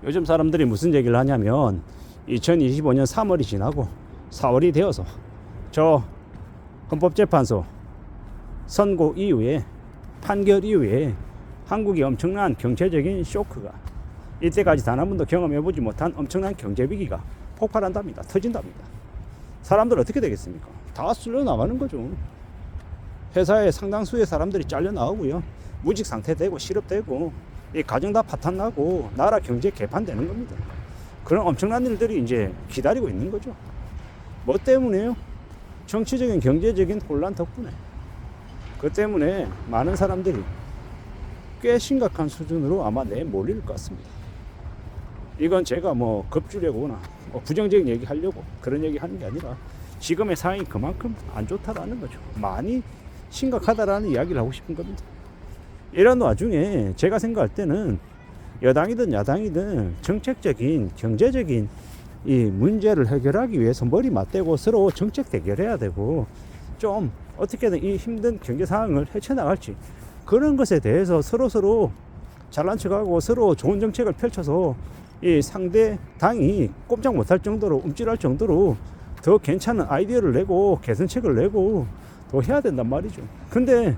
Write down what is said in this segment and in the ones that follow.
요즘 사람들이 무슨 얘기를 하냐면 2025년 3월이 지나고 4월이 되어서 저 헌법재판소 선고 이후에 판결 이후에 한국이 엄청난 경제적인 쇼크가 이때까지 단 한 번도 경험해보지 못한 엄청난 경제 위기가 폭발한답니다. 터진답니다. 사람들 어떻게 되겠습니까? 다 쓸려 나가는 거죠. 회사에 상당수의 사람들이 잘려 나오고요. 무직 상태 되고 실업되고 이 가정 다 파탄나고 나라 경제 개판되는 겁니다. 그런 엄청난 일들이 이제 기다리고 있는 거죠. 뭐 때문에요? 정치적인 경제적인 혼란 덕분에. 그 때문에 많은 사람들이 꽤 심각한 수준으로 아마 내몰릴 것 같습니다. 이건 제가 뭐 겁주려거나 부정적인 얘기 하려고 그런 얘기 하는 게 아니라 지금의 상황이 그만큼 안 좋다라는 거죠. 많이 심각하다라는 이야기를 하고 싶은 겁니다. 이런 와중에 제가 생각할 때는 여당이든 야당이든 정책적인 경제적인 이 문제를 해결하기 위해서 머리 맞대고 서로 정책 대결해야 되고 좀 어떻게든 이 힘든 경제 상황을 헤쳐나갈지 그런 것에 대해서 서로 잘난 척하고 서로 좋은 정책을 펼쳐서 이 상대 당이 꼼짝 못할 정도로 움찔할 정도로 더 괜찮은 아이디어를 내고 개선책을 내고 더 해야 된단 말이죠. 근데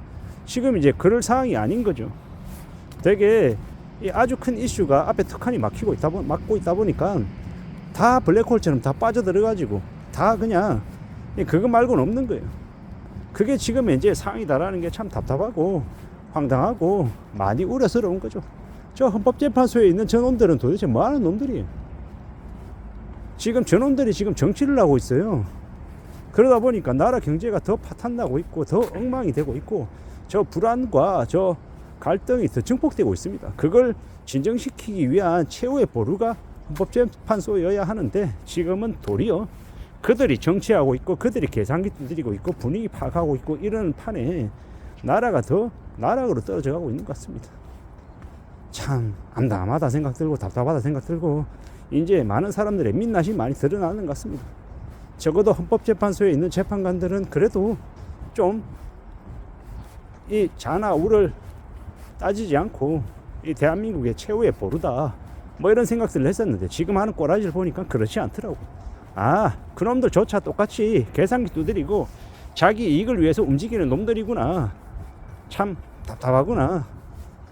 지금 이제 그럴 상황이 아닌 거죠. 되게 이 아주 큰 이슈가 앞에 턱하니 막고 있다 보니까 다 블랙홀처럼 다 빠져들어가지고 다 그냥 그거 말고는 없는 거예요. 그게 지금 이제 상황이다라는 게 참 답답하고 황당하고 많이 우려스러운 거죠. 저 헌법재판소에 있는 저놈들은 도대체 뭐 하는 놈들이에요? 지금 저놈들이 지금 정치를 하고 있어요. 그러다 보니까 나라 경제가 더 파탄나고 있고 더 엉망이 되고 있고 저 불안과 저 갈등이 더 증폭되고 있습니다. 그걸 진정시키기 위한 최후의 보루가 헌법재판소여야 하는데 지금은 도리어 그들이 정치하고 있고 그들이 계산기 두드리고 있고 분위기 파악하고 있고 이런 판에 나라가 더 나락으로 떨어져 가고 있는 것 같습니다. 참 암담하다 생각 들고 답답하다 생각 들고 이제 많은 사람들의 민낯이 많이 드러나는 것 같습니다. 적어도 헌법재판소에 있는 재판관들은 그래도 좀 이 자나 우를 따지지 않고 이 대한민국의 최후의 보루다 뭐 이런 생각들을 했었는데 지금 하는 꼬라지를 보니까 그렇지 않더라고. 아, 그놈들조차 똑같이 계산기 두드리고 자기 이익을 위해서 움직이는 놈들이구나. 참 답답하구나.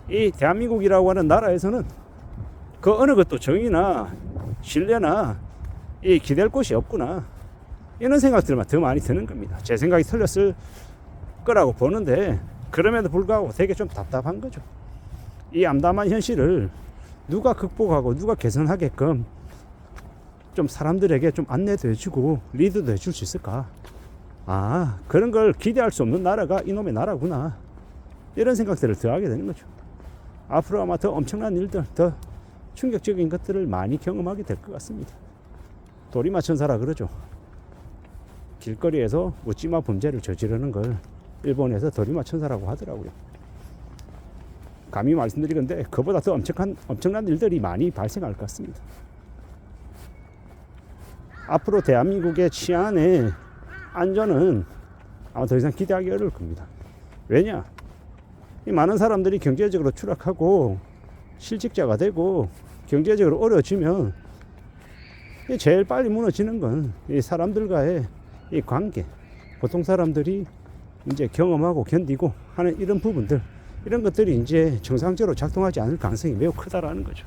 이 대한민국이라고 하는 나라에서는 그 어느 것도 정의나 신뢰나 이 기댈 곳이 없구나. 이런 생각들만 더 많이 드는 겁니다. 제 생각이 틀렸을 거라고 보는데 그럼에도 불구하고 되게 좀 답답한 거죠. 이 암담한 현실을 누가 극복하고 누가 개선하게끔 좀 사람들에게 좀 안내도 해주고 리드도 해줄 수 있을까? 아, 그런 걸 기대할 수 없는 나라가 이놈의 나라구나. 이런 생각들을 더 하게 되는 거죠. 앞으로 아마 더 엄청난 일들, 더 충격적인 것들을 많이 경험하게 될 것 같습니다. 도리마천사라 그러죠. 길거리에서 묻지마 범죄를 저지르는 걸 일본에서 도리마천사라고 하더라고요. 감히 말씀드리건데 그보다 더 엄청난 일들이 많이 발생할 것 같습니다. 앞으로 대한민국의 치안의 안전은 아마 더 이상 기대하기 어려울 겁니다. 왜냐? 이 많은 사람들이 경제적으로 추락하고 실직자가 되고 경제적으로 어려워지면 제일 빨리 무너지는 건 이 사람들과의 이 관계, 보통 사람들이 이제 경험하고 견디고 하는 이런 부분들, 이런 것들이 이제 정상적으로 작동하지 않을 가능성이 매우 크다라는 거죠.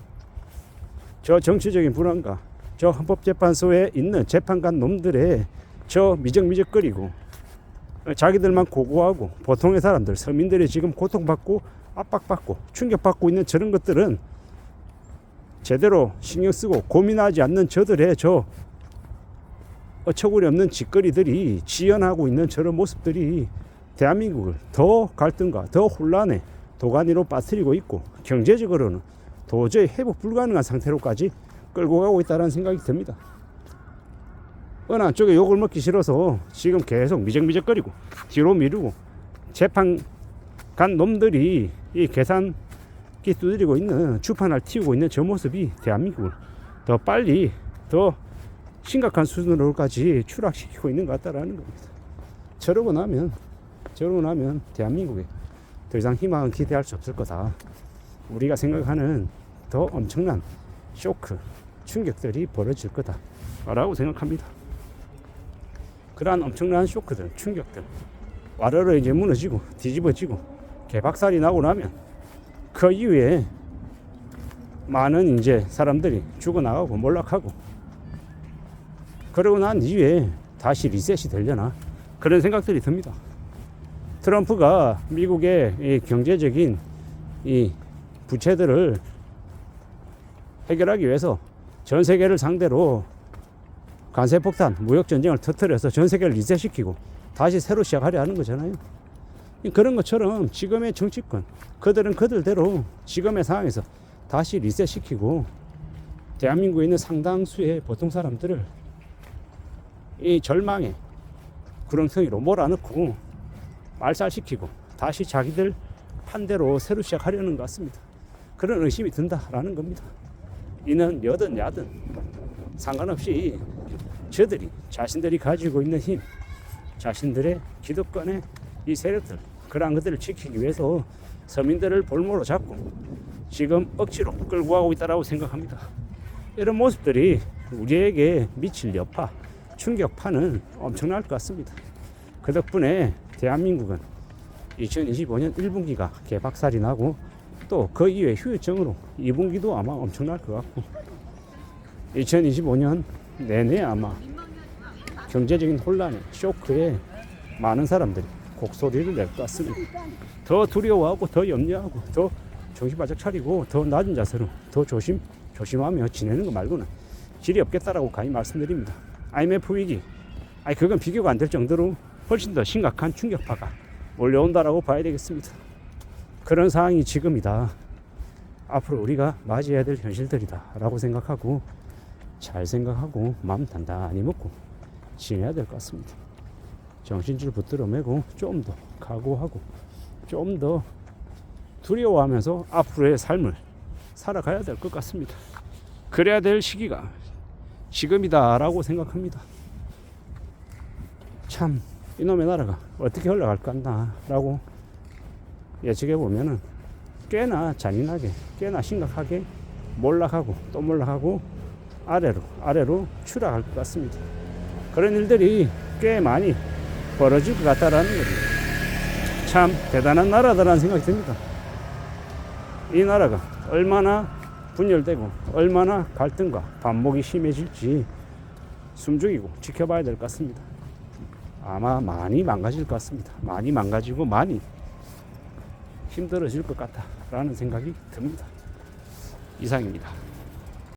저 정치적인 불안과 저 헌법재판소에 있는 재판관 놈들의 저 미적미적거리고 자기들만 고고하고 보통의 사람들, 서민들이 지금 고통받고 압박받고 충격받고 있는 저런 것들은 제대로 신경 쓰고 고민하지 않는 저들의 저 어처구니 없는 짓거리들이 지연하고 있는 저런 모습들이 대한민국을 더 갈등과 더 혼란의 도가니로 빠뜨리고 있고 경제적으로는 도저히 회복 불가능한 상태로까지 끌고 가고 있다는 생각이 듭니다. 어느 한쪽에 욕을 먹기 싫어서 지금 계속 미적미적거리고 뒤로 미루고 재판관 놈들이 이 계산기 두드리고 있는 주판을 틔우고 있는 저 모습이 대한민국을 더 빨리 더 심각한 수준으로까지 추락시키고 있는 것 같다라는 겁니다. 저러고 나면 대한민국에 더 이상 희망은 기대할 수 없을 거다. 우리가 생각하는 더 엄청난 쇼크, 충격들이 벌어질 거다라고 생각합니다. 그러한 엄청난 쇼크들, 충격들 와르르 이제 무너지고 뒤집어지고 개박살이 나고 나면 그 이후에 많은 이제 사람들이 죽어나가고 몰락하고 그러고 난 이후에 다시 리셋이 되려나 그런 생각들이 듭니다. 트럼프가 미국의 이 경제적인 이 부채들을 해결하기 위해서 전 세계를 상대로 관세폭탄, 무역전쟁을 터뜨려서 전 세계를 리셋시키고 다시 새로 시작하려 하는 거잖아요. 그런 것처럼 지금의 정치권, 그들은 그들대로 지금의 상황에서 다시 리셋시키고 대한민국에 있는 상당수의 보통 사람들을 이 절망의 구렁텅이로 몰아넣고 말살시키고 다시 자기들 판대로 새로 시작하려는 것 같습니다. 그런 의심이 든다라는 겁니다. 이는 여든 야든 상관없이 저들이 자신들이 가지고 있는 힘, 자신들의 기득권의 이 세력들, 그러한 것들을 지키기 위해서 서민들을 볼모로 잡고 지금 억지로 끌고 가고 있다고 생각합니다. 이런 모습들이 우리에게 미칠 여파, 충격파는 엄청날 것 같습니다. 그 덕분에 대한민국은 2025년 1분기가 개박살이 나고 또 그 이후에 후유증으로 2분기도 아마 엄청날 것 같고 2025년 내내 아마 경제적인 혼란에 쇼크에 많은 사람들이 곡소리를 낼 것 같습니다. 더 두려워하고 더 염려하고 더 정신 바짝 차리고 더 낮은 자세로 더 조심하며 지내는 거 말고는 길이 없겠다라고 감히 말씀드립니다. IMF 위기, 그건 비교가 안 될 정도로 훨씬 더 심각한 충격파가 몰려온다라고 봐야 되겠습니다. 그런 상황이 지금이다. 앞으로 우리가 맞이해야 될 현실들이다라고 생각하고 잘 생각하고 마음 단단히 먹고 지내야 될 것 같습니다. 정신줄 붙들어 매고 좀 더 각오하고 좀 더 두려워하면서 앞으로의 삶을 살아가야 될 것 같습니다. 그래야 될 시기가 지금이다라고 생각합니다. 참 이놈의 나라가 어떻게 흘러갈 까라고 예측해 보면은 꽤나 잔인하게, 꽤나 심각하게 몰락하고 또 몰락하고 아래로 추락할 것 같습니다. 그런 일들이 꽤 많이 벌어질 것 같다라는 거죠. 참 대단한 나라다라는 생각이 듭니다. 이 나라가 얼마나 분열되고 얼마나 갈등과 반목이 심해질지 숨죽이고 지켜봐야 될 것 같습니다. 아마 많이 망가질 것 같습니다. 많이 망가지고 많이 힘들어질 것 같다라는 생각이 듭니다. 이상입니다.